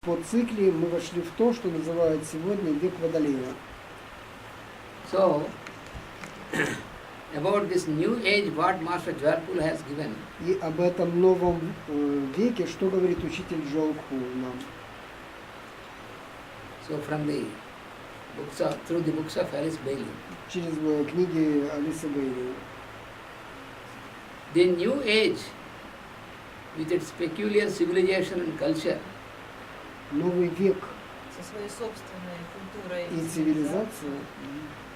По цикле мы вошли в то, что называют сегодня век Водолея. So, about this new age, what Master Jwarpul has given. И об этом новом веке, что говорит учитель Джолкху нам? So, from the books of, through the books of Alice Bailey. Через книги Алисы Бейли. The new age, with its peculiar civilization and culture, Новый век со своей собственной культурой и цивилизацией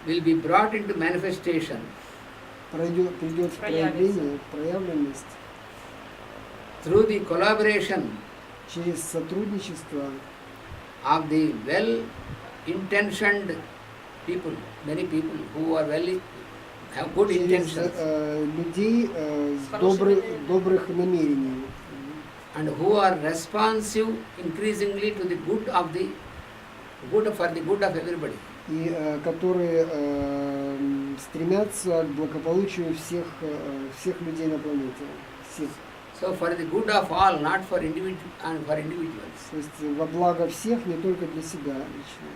will be brought into manifestation придет в проявление, в проявленность through the collaboration через сотрудничество of the well-intentioned people, many people who are have good через intentions людей добрых намерений. and who are responsive increasingly to the good of the good for the good of everybody. И которые стремятся к благополучию всех людей на планете. Всех. So for the good of all, not for individuals. То есть во благо всех, не только для себя лично.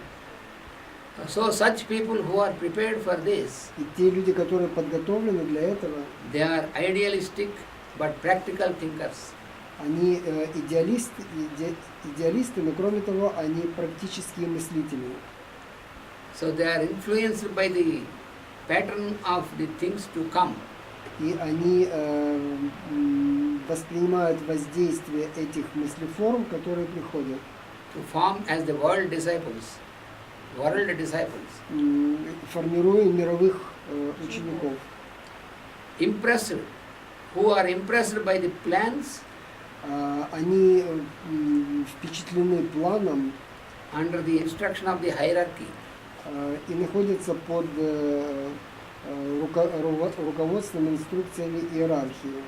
So such people who are prepared for this, И те люди, которые подготовлены для этого, they are idealistic but practical thinkers. они идеалисты, но кроме того, они практические мыслители. So they are influenced by the pattern of the things to come. И они воспринимают воздействие этих мыслеформ, которые приходят, To form as the world disciples, формируя мировых учеников. impressed, who are impressed by the plans Они впечатлены планом under the instruction of the hierarchy. И находятся под руководством, инструкциями иерархии,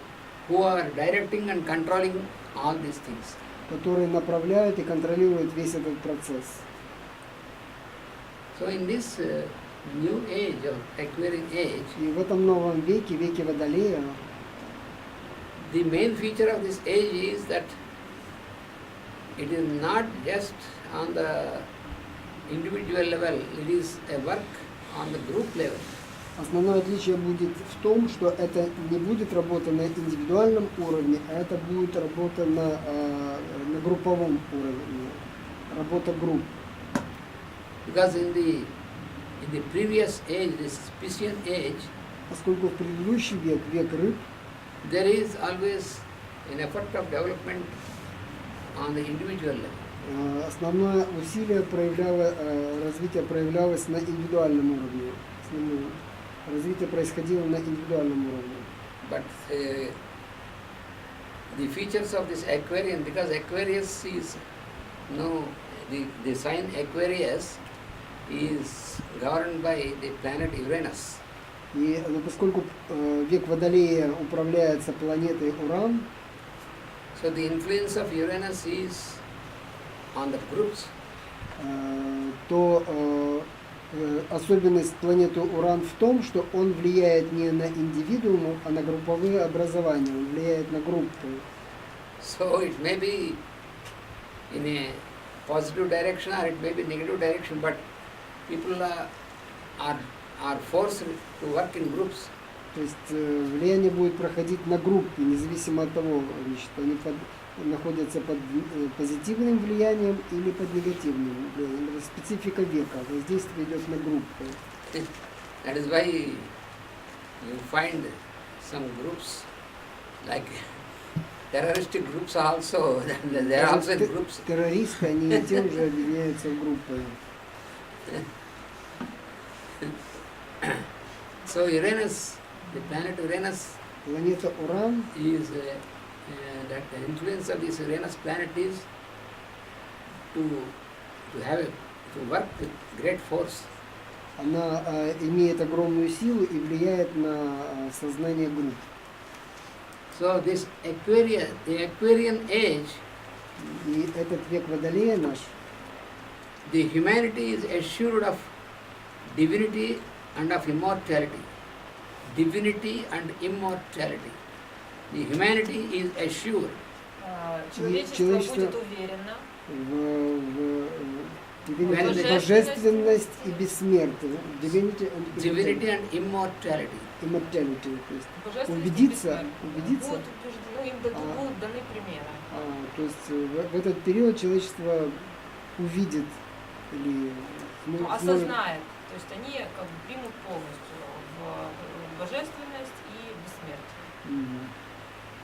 Who are directing and controlling all these things. которые направляют и контролируют весь этот процесс. So in this new age of Aquarian age, И в этом новом веке, веке Водолея, the main feature of this age is that it is not just on the individual level, it is a work on the group level. основное отличие будет в том, что это не будет работа на индивидуальном уровне, а это будет работа на групповом уровне, работа групп. Because in the previous age, this Piscean age, Поскольку в предыдущий век, век рыб, there is always an effort of development on the individual level. основное усилие развитие проявлялось на индивидуальном уровне. Развитие происходило на индивидуальном уровне. But the features of this Aquarian, because Aquarius is, the sign Aquarius is governed by the planet Uranus. Но поскольку век Водолея управляется планетой Уран, So the influence of Uranus is on the groups. То особенность планеты Уран в том, что он влияет не на индивидуумы, а на групповые образования, он влияет на группы. So it may be in a positive direction or it may be negative direction, but people are forced to work in groups. То есть влияние будет проходить на группы, независимо от того, значит, они находятся под позитивным влиянием или под негативным влиянием. Это специфика века, воздействие идет на группы. That is why you find some groups like terroristic groups also. They are also in groups. Террористы, они тем же объединяются в группы. So Uranus, the planet Uranus, Планета Уран, is that the influence of this Uranus planet is to work with great force. она имеет огромную силу и влияет на сознание групп. So this the Aquarian age, И этот век Водолея наш, the humanity is assured of divinity and of immortality. Divinity and immortality. The humanity is assured Человечество будет уверено божественность и бессмертие. Divinity Divinity and immortality. immortality. То есть Божественность и убедиться, бессмертие. Будут убеждены, им будут даны примеры. то есть в этот период человечество увидит или сможет- Осознает. То есть они как бы примут полностью в божественность и бессмертие. Мгм.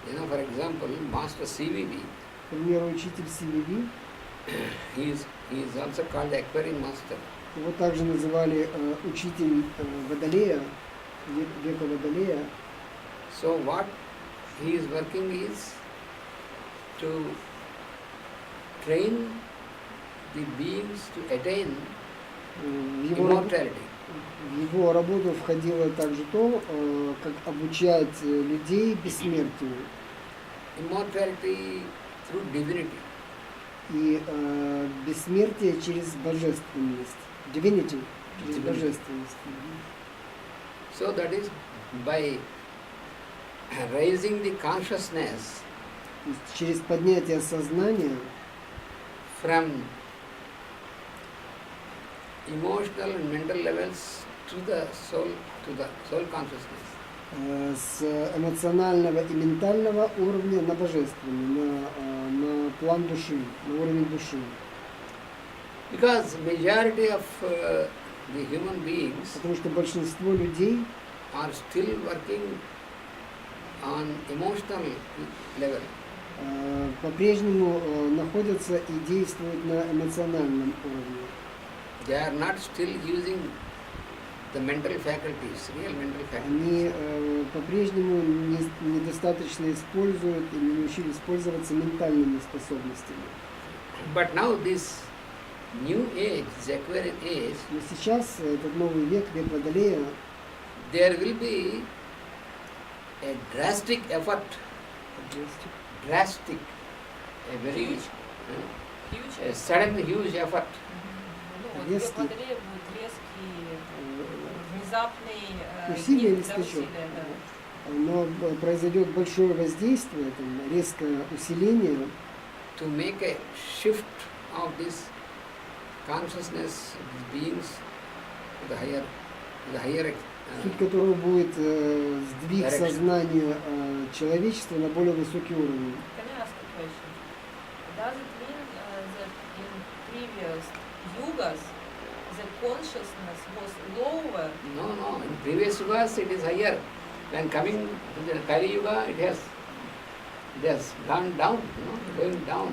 You know, for example, Master CVV, К примеру, учитель CVV, he is also called the Aquarian Master. его также называли учитель Водолея, века Водолея. So what he is working is to train the beings to attain В его работу входило также то, как обучать людей бессмертию immortality through divinity. и бессмертие через божественность. Divinity, через Divinity. божественность. So that is by raising the consciousness То есть через поднятие сознания from emotional and mental levels to the soul consciousness. С эмоционального и ментального уровня на божественный, на план души, на уровень души. Because majority of the human beings Потому что большинство людей are still working on emotional level. По-прежнему находятся и действуют на эмоциональном уровне. They are not still using the mental faculties, real mental Они faculties. по-прежнему недостаточно используют и не научились пользоваться ментальными способностями. But now this new age, the Aquarian age, Но сейчас, этот новый век, век Водолея, there will be a drastic effort, a very Huge. a sudden huge effort Ну, вот Резкий. век Водолея будет резкий, внезапный усилие или для скачок. усилия, да. Но произойдет большое воздействие, там, резкое усиление, to make a shift of this consciousness, these beings, to the higher суть которого будет сдвиг Direction. сознания человечества на более высокий уровень. Can I ask a question? Does it mean that in previous yugas the consciousness was lower? No, in previous yugas it is higher. When coming to the Kali Yuga, it has gone down, going down.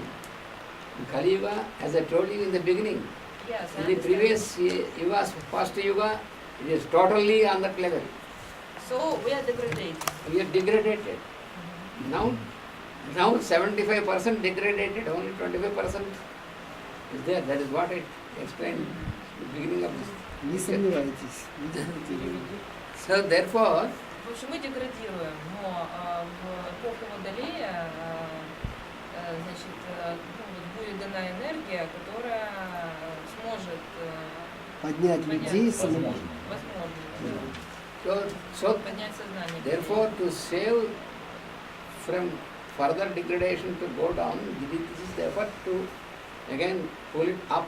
In Kali Yuga, as I told you in the beginning, Yes, I in the understand. previous yugas, past yuga, it is totally on that level. So we are degraded. We are degraded. Now 75% degraded, only 25% is there. That is what I explained at the beginning of this. Не сомневайтесь. Не деградируйте. So therefore, В общем, мы деградируем, но в эпоху Водолея значит, будет дана энергия, которая сможет Поднять людей, возможно, so поднять сознание. therefore to save from further degradation to go down, this is the effort to again pull it up.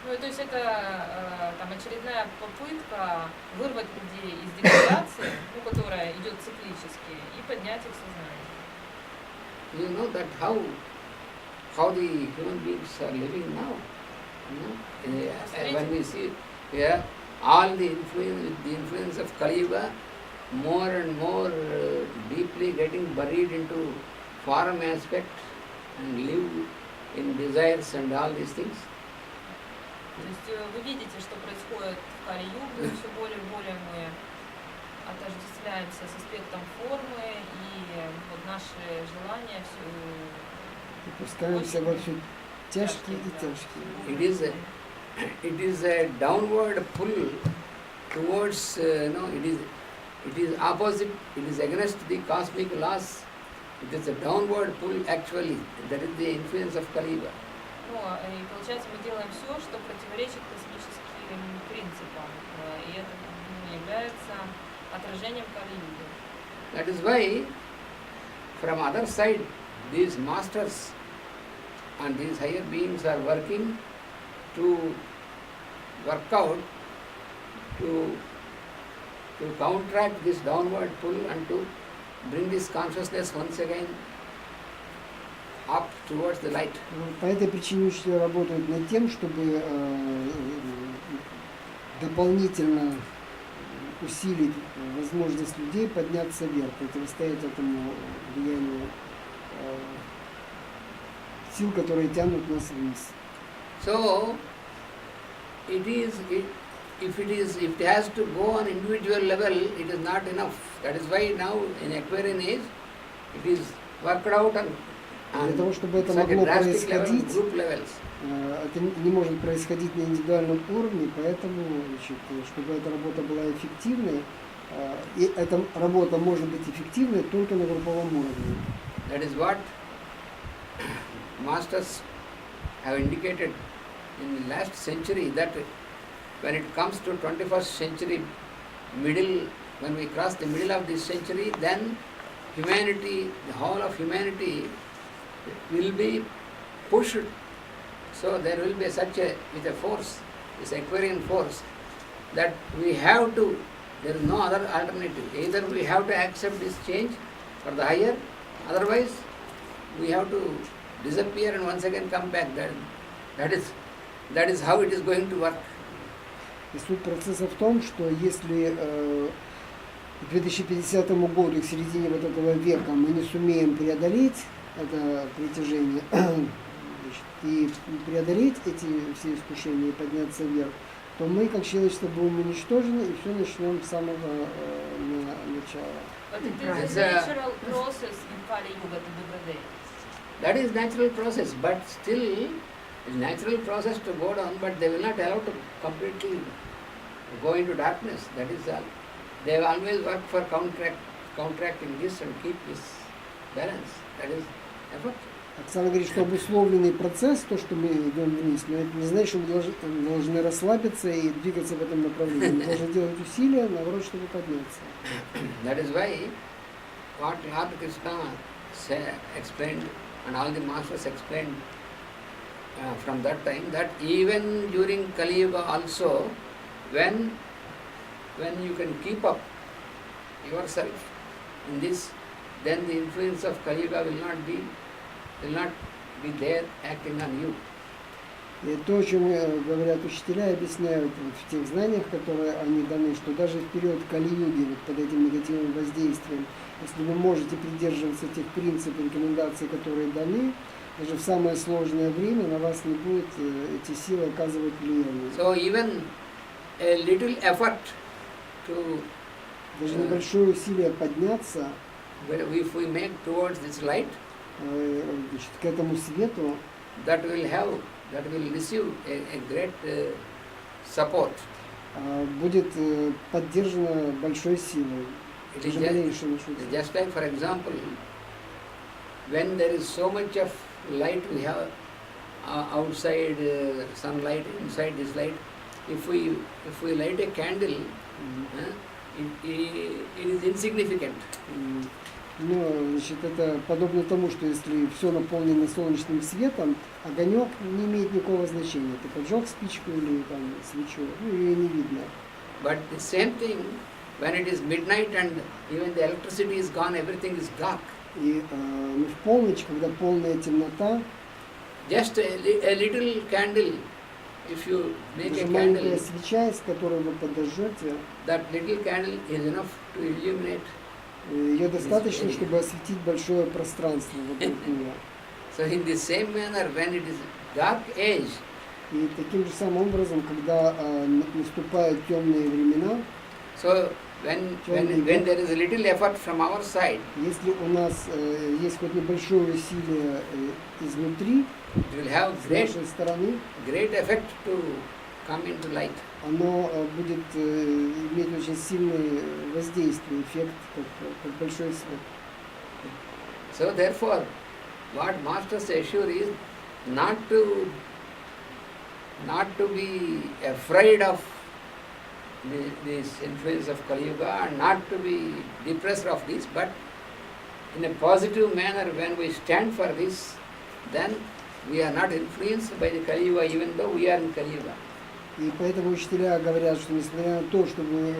Ну, то есть это там очередная попытка вырвать людей из деградации, ну, которая идет циклически, и поднять их сознание. You know that how the human beings are living now. When we see here all the influence of Kali Yuga, more and more deeply getting buried into form aspect and live in desires and all these things. То есть вы видите, что происходит в Кали-юге, все более и более мы отождествляемся с аспектом формы, и вот наши желания все Пускаемся во все тяжкие и тяжкие. It is a downward pull towards, it is opposite, it is against the cosmic laws. It is a downward pull actually. That is the influence of Kali Yuga. Ну, и получается, мы делаем все, что противоречит космическим принципам, и это является отражением Кали-юги. That is why, from other side, these masters and these higher beings are working to work out to counteract this downward pull and to bring this consciousness once again up towards the light. По этой причине учителя работают над тем, чтобы дополнительно усилить возможность людей подняться вверх, противостоять этому влиянию сил, которые тянут нас вниз. So, if it has to go on individual level, it is not enough. That is why now in Aquarian age, it is worked out Для того, чтобы это such a могло drastic level, происходить, group levels. это не может происходить на индивидуальном уровне, поэтому, значит, чтобы эта работа была эффективной, и эта работа может быть эффективной только на групповом уровне. That is what masters have indicated in the last century, that when it comes to 21st century when we cross the middle of this century, then humanity, the whole of humanity will be pushed. So there will be with a force, this Aquarian force, that we have to, there is no other alternative. Either we have to accept this change for the higher, otherwise we have to disappear and once again come back. That is how it is going to work. И суть процесса в том, что если к 2050 году, к середине вот этого века, мы не сумеем преодолеть это притяжение, значит, и преодолеть эти все искушения и подняться вверх, то мы, как человечество, будем уничтожены, и все начнем с самого начала. But it is a natural process in Kali Yuga to degrade. That is natural process, but still it's natural process to go down, but they will not allow to completely go into darkness. That is all. They will always work for counteracting this and keep this balance. That is effort. Оксана говорит, что обусловленный процесс, то, что мы идем вниз, но это не значит, что мы должны расслабиться и двигаться в этом направлении. Мы должны делать усилия, наоборот, чтобы подняться. That is why what Lord Krishna explained and all the masters explained from that time, that even during Kali Yuga also, when you can keep up yourself in this, then the influence of Kali Yuga will not be there acting on you. И то, о чем говорят учителя, объясняют в тех знаниях, которые они даны, что даже в период Кали-юги, вот под этим негативным воздействием, если вы можете придерживаться тех принципов, рекомендаций, которые даны, даже в самое сложное время на вас не будет эти силы оказывать влияние. So even a little effort to даже небольшое усилие подняться, if we make towards this light, значит, к этому свету, that will receive a great support. Будет поддержано большой силой. Just like, for example, when there is so much of light we have outside, sunlight, inside this light, if we light a candle, it is insignificant. Но, значит, это подобно тому, что если все наполнено солнечным светом, огонек не имеет никакого значения. Ты поджег спичку или там свечу, ее не видно. But the same thing, when it is midnight and even the electricity is gone, everything is dark. И в полночь, когда полная темнота, just a little candle, if you make a маленькая candle, свеча, из которой вы подожжете, that little candle is enough to illuminate. Ее достаточно, чтобы осветить большое пространство вокруг нее. So in the same manner, when it is dark age, и таким же самым образом, когда наступают темные времена, so when there is a little effort from our side, если у нас есть хоть небольшое усилие изнутри, it will have с нашей стороны, great effect to come into light. Оно будет иметь очень сильное воздействие, эффект, как большой свет. So therefore, what masters assure is not to be afraid of this influence of Kali Yuga, and not to be depressed of this, but in a positive manner, when we stand for this, then we are not influenced by the Kali Yuga, even though we are in Kali Yuga. И поэтому учителя говорят, что несмотря на то, что мы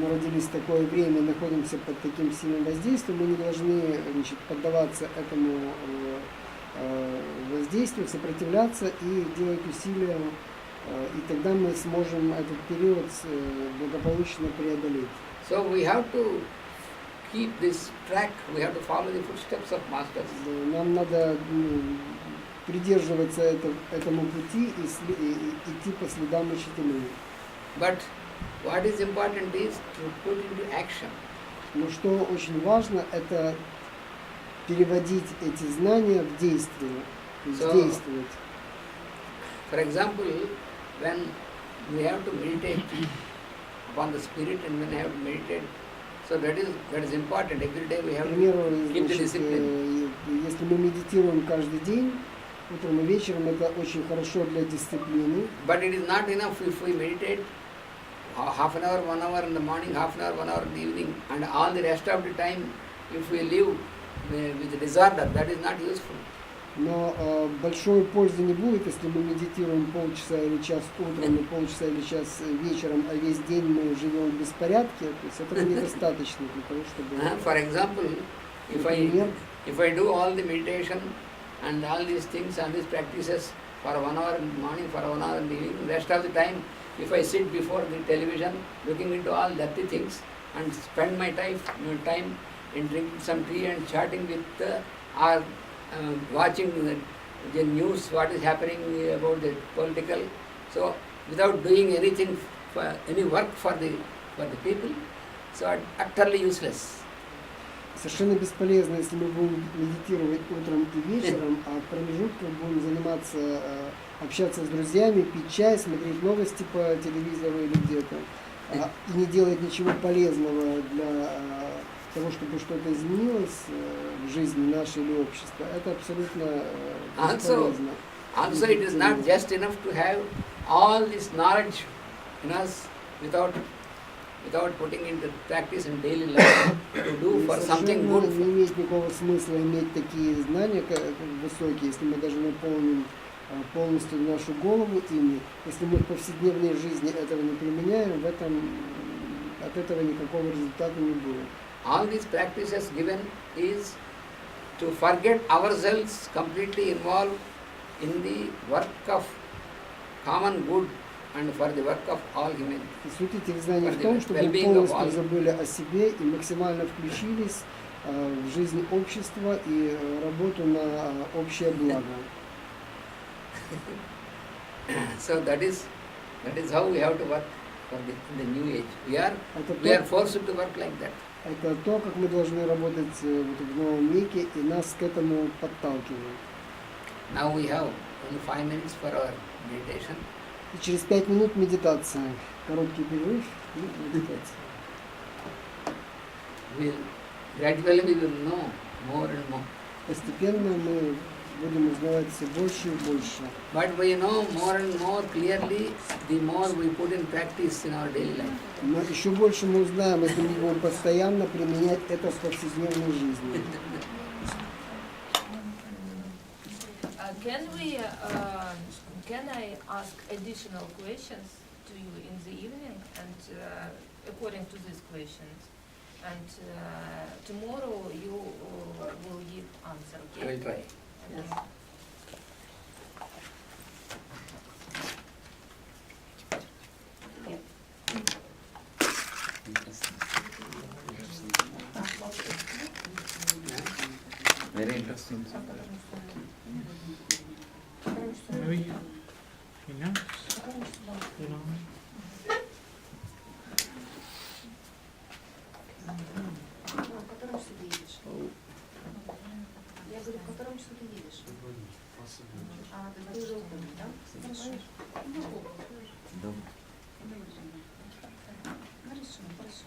народились в такое время, находимся под таким сильным воздействием, мы не должны, значит, поддаваться этому воздействию, сопротивляться и делать усилия, и тогда мы сможем этот период благополучно преодолеть. So we have to keep this track, we have to follow the footsteps of masters. Нам надо придерживаться этому пути и идти по следам учителей. But what is important is to put into action. Но что очень важно, это переводить эти знания в действие, то есть действовать. For example, when we have to meditate upon the spirit and when we have to meditate, so that is important. Every day we have К примеру, to keep the значит, discipline. если мы медитируем каждый день, утром и вечером, это очень хорошо для дисциплины. But it is not enough if we meditate half an hour, 1 hour in the morning, half an hour, 1 hour in the evening, and all the rest of the time, if we live with disorder, that is not useful. Но большой пользы не будет, если мы медитируем полчаса или час утром и полчаса или час вечером, а весь день мы живем в беспорядке. То есть этого недостаточно для того, чтобы... For example, if I do all the meditation and all these things and these practices for 1 hour in the morning, for 1 hour in the evening, rest of the time, if I sit before the television looking into all dirty things and spend my time in drinking some tea and chatting with or watching the news, what is happening about the political, so without doing anything, for any work for the people, so utterly useless. Совершенно бесполезно, если мы будем медитировать утром и вечером, а в промежутках будем заниматься, общаться с друзьями, пить чай, смотреть новости по телевизору или где-то, и не делать ничего полезного для того, чтобы что-то изменилось в жизни нашей или общества. Это абсолютно бесполезно. Also it is not just enough to have all this knowledge in us without putting into practice in daily life to do for something good. Не имеет никакого смысла иметь такие знания высокие, если мы даже наполним полностью нашу голову ими. Если мы в повседневной жизни этого не применяем, от этого никакого результата не будет. All these practices given is to forget ourselves, completely involved in the work of common good and for the work of all humanity. Суть этих знаний в том, чтобы мы полностью забыли о себе и максимально включились в жизнь общества и работу на общее благо. So that is how we have to work in the new age. We are forced to work like that. Это то, как мы должны работать в новом веке, и нас к этому подталкивают. Now we have only 5 minutes for our meditation. И через 5 минут медитация. Короткий перерыв и медитация. Gradually we will know more and more. Постепенно мы будем узнавать все больше и больше. But we know more and more clearly the more we put in practice in our daily life. Но еще больше мы узнаем, если мы будем постоянно применять это в повседневной жизни. Can I ask additional questions to you in the evening, and according to these questions, and tomorrow you will give answer. Okay? I will try. Yes. Very interesting. Maybe, you know. В котором часу ты едешь? Я говорю, в котором часу ты едешь? Ты уже уходишь, да? Хорошо. Хорошо.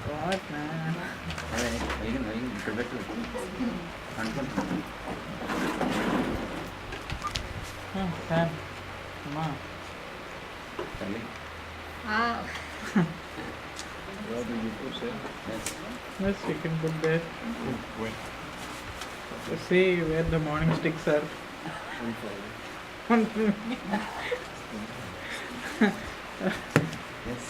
God, man. Sam, come on. Yes, you can put there. See where the morning sticks are. Yes.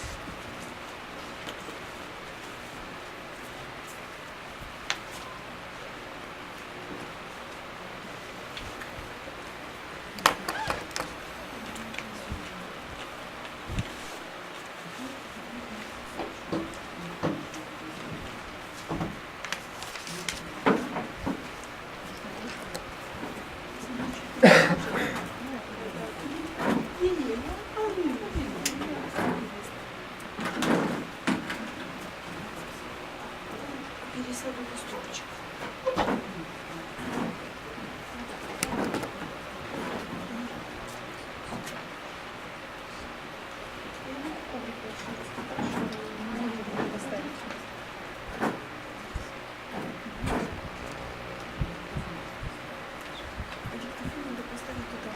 Пересаду листочек. А диктофон надо поставить туда.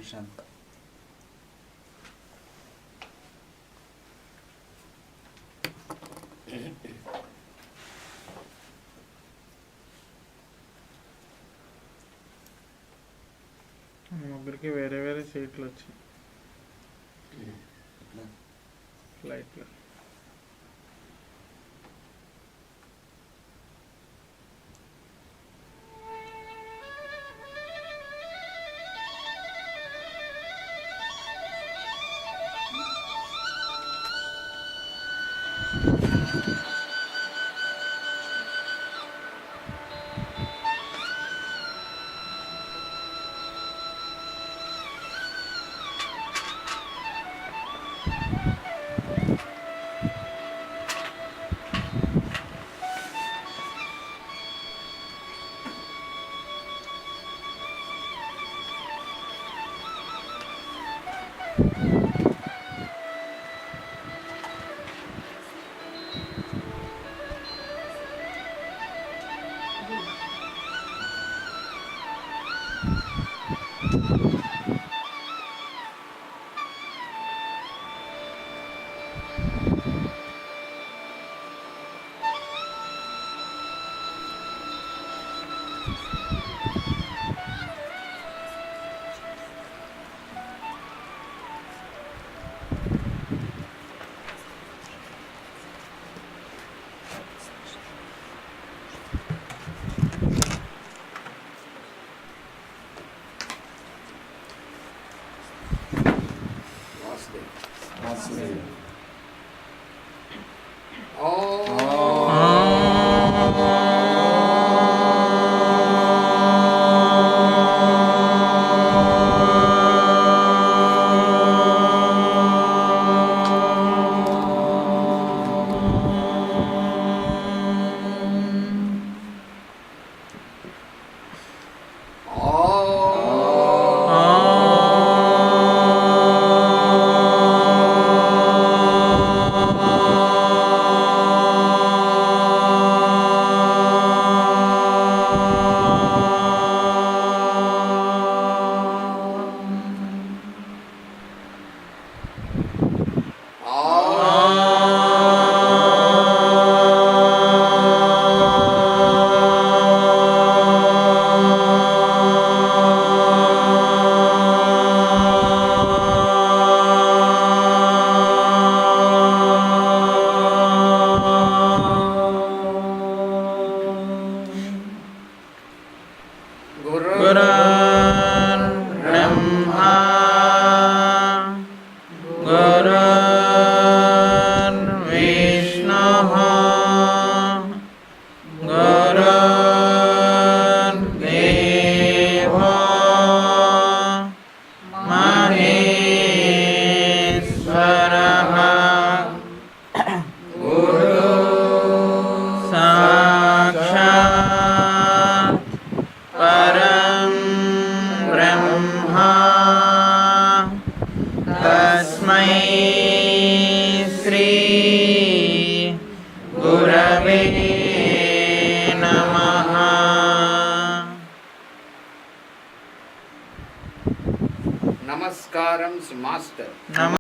Shanta. ముగ్గురికి వేరే వేరే సీట్లు వచ్చాయి ఫ్లైట్లో. Namaskaram's master.